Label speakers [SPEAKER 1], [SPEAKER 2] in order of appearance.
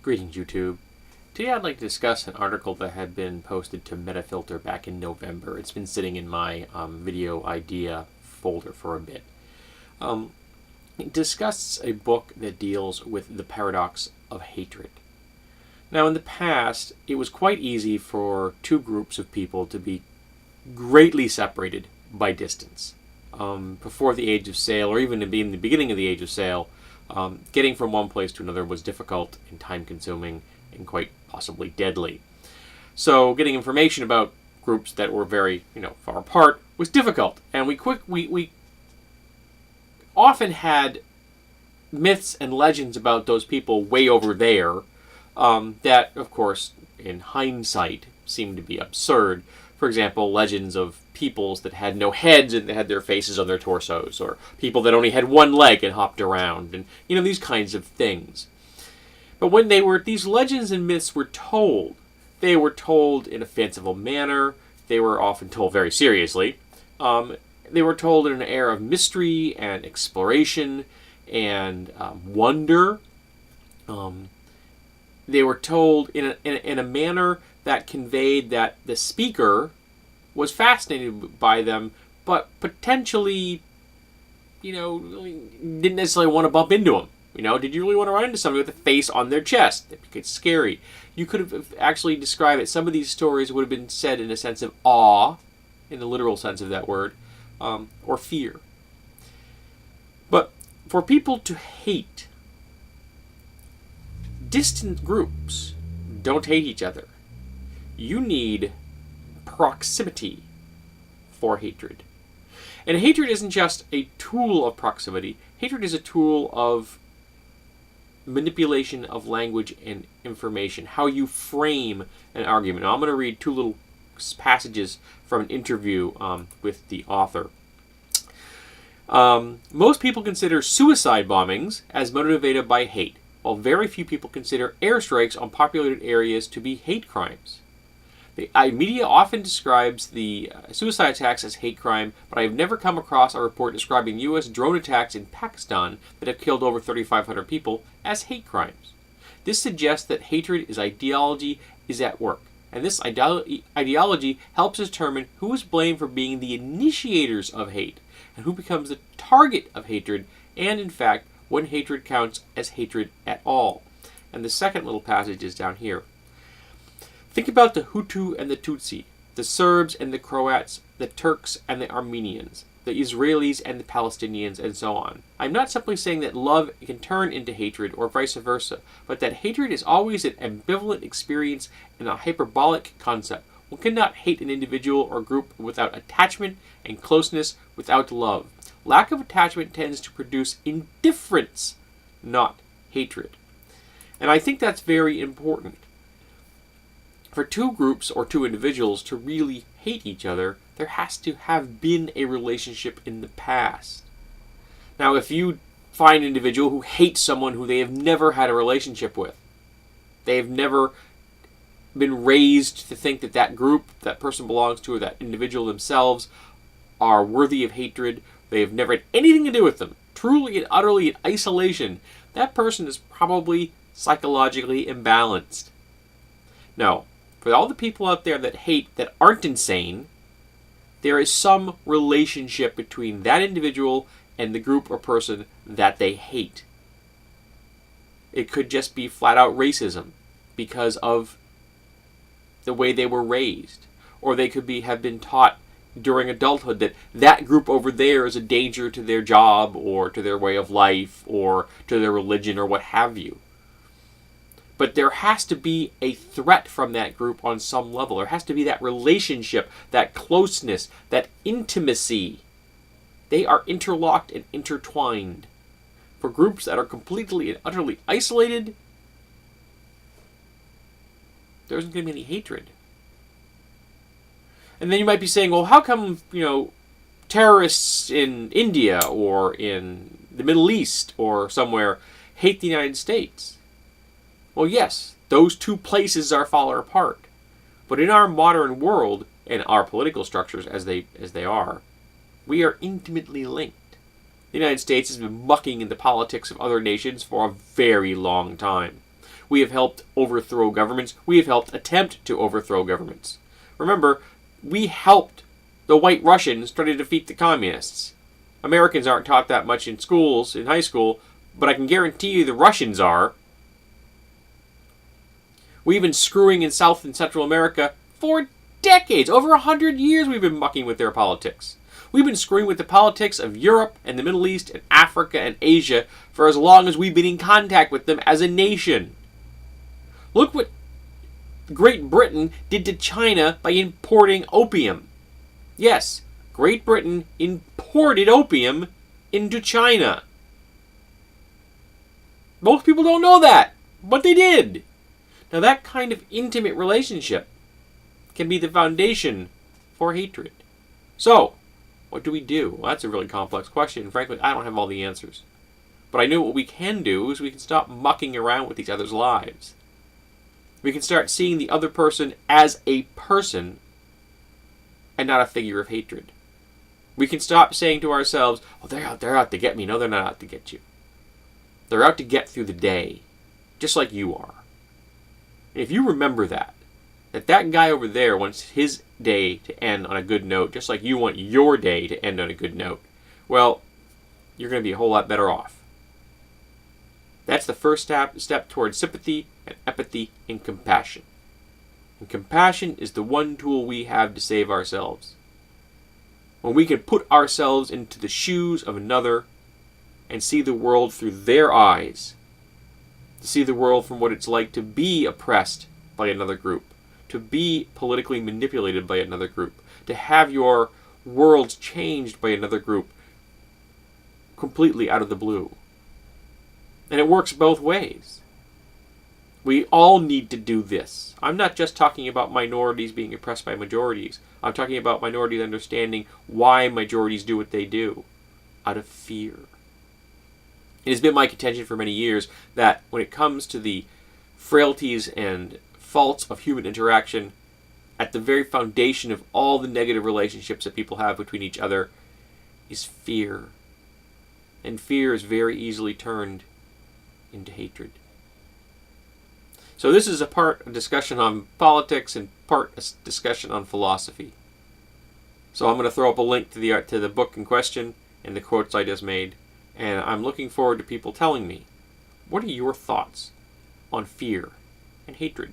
[SPEAKER 1] Greetings, YouTube. Today I'd like to discuss an article that had been posted to Metafilter back in November. It's been sitting in my video idea folder for a bit. It discusses a book that deals with the paradox of hatred. Now, in the past, it was quite easy for two groups of people to be greatly separated by distance. Before the Age of Sail, or even in the beginning of the Age of Sail, getting from one place to another was difficult and time-consuming and quite possibly deadly. So getting information about groups that were very, far apart was difficult, and we often had myths and legends about those people way over there that, of course, in hindsight, seemed to be absurd. For example, legends of peoples that had no heads and they had their faces on their torsos, or people that only had one leg and hopped around, and these kinds of things. But when these legends and myths were told, they were told in a fanciful manner. They were often told very seriously. They were told in an air of mystery and exploration and wonder. They were told in a manner that conveyed that the speaker was fascinated by them, but potentially, didn't necessarily want to bump into them. Did you really want to run into somebody with a face on their chest? That gets scary. You could have actually described it. Some of these stories would have been said in a sense of awe, in the literal sense of that word, or fear. But for people to hate, distant groups don't hate each other. You need proximity for hatred. And hatred isn't just a tool of proximity. Hatred is a tool of manipulation of language and information, how you frame an argument. Now, I'm going to read two little passages from an interview with the author. Most people consider suicide bombings as motivated by hate, while very few people consider airstrikes on populated areas to be hate crimes. The media often describes the suicide attacks as hate crime, but I have never come across a report describing U.S. drone attacks in Pakistan that have killed over 3,500 people as hate crimes. This suggests that hatred is at work, and this ideology helps determine who is blamed for being the initiators of hate, and who becomes the target of hatred, and in fact, when hatred counts as hatred at all. And the second little passage is down here. Think about the Hutu and the Tutsi, the Serbs and the Croats, the Turks and the Armenians, the Israelis and the Palestinians, and so on. I'm not simply saying that love can turn into hatred or vice versa, but that hatred is always an ambivalent experience and a hyperbolic concept. One cannot hate an individual or group without attachment, and closeness without love. Lack of attachment tends to produce indifference, not hatred. And I think that's very important. For two groups or two individuals to really hate each other, there has to have been a relationship in the past. Now, if you find an individual who hates someone who they have never had a relationship with, they have never been raised to think that that group, that person belongs to, or that individual themselves are worthy of hatred, they have never had anything to do with them, truly and utterly in isolation, that person is probably psychologically imbalanced. No. For all the people out there that hate that aren't insane, there is some relationship between that individual and the group or person that they hate. It could just be flat out racism because of the way they were raised. Or they could have been taught during adulthood that that group over there is a danger to their job or to their way of life or to their religion or what have you. But there has to be a threat from that group on some level. There has to be that relationship, that closeness, that intimacy. They are interlocked and intertwined. For groups that are completely and utterly isolated, there isn't going to be any hatred. And then you might be saying, well, how come, terrorists in India or in the Middle East or somewhere hate the United States? Well, yes, those two places are far apart. But in our modern world, and our political structures as they are, we are intimately linked. The United States has been mucking in the politics of other nations for a very long time. We have helped overthrow governments. We have helped attempt to overthrow governments. Remember, we helped the White Russians try to defeat the communists. Americans aren't taught that much in schools, in high school, but I can guarantee you the Russians are. We've been screwing in South and Central America for decades. Over 100 years we've been mucking with their politics. We've been screwing with the politics of Europe and the Middle East and Africa and Asia for as long as we've been in contact with them as a nation. Look what Great Britain did to China by importing opium. Yes, Great Britain imported opium into China. Most people don't know that, but they did. Now that kind of intimate relationship can be the foundation for hatred. So, what do we do? Well, that's a really complex question. Frankly, I don't have all the answers. But I know what we can do is we can stop mucking around with each other's lives. We can start seeing the other person as a person and not a figure of hatred. We can stop saying to ourselves, oh, they're out to get me. No, they're not out to get you. They're out to get through the day, just like you are. And if you remember that guy over there wants his day to end on a good note, just like you want your day to end on a good note, well, you're going to be a whole lot better off. That's the first step towards sympathy and empathy and compassion. And compassion is the one tool we have to save ourselves. When we can put ourselves into the shoes of another and see the world through their eyes, to see the world from what it's like to be oppressed by another group, to be politically manipulated by another group, to have your world changed by another group completely out of the blue. And it works both ways. We all need to do this. I'm not just talking about minorities being oppressed by majorities. I'm talking about minorities understanding why majorities do what they do, out of fear. It has been my contention for many years that when it comes to the frailties and faults of human interaction, at the very foundation of all the negative relationships that people have between each other is fear. And fear is very easily turned into hatred. So this is a part of discussion on politics and part a discussion on philosophy. So I'm going to throw up a link to the book in question and the quotes I just made. And I'm looking forward to people telling me, what are your thoughts on fear and hatred?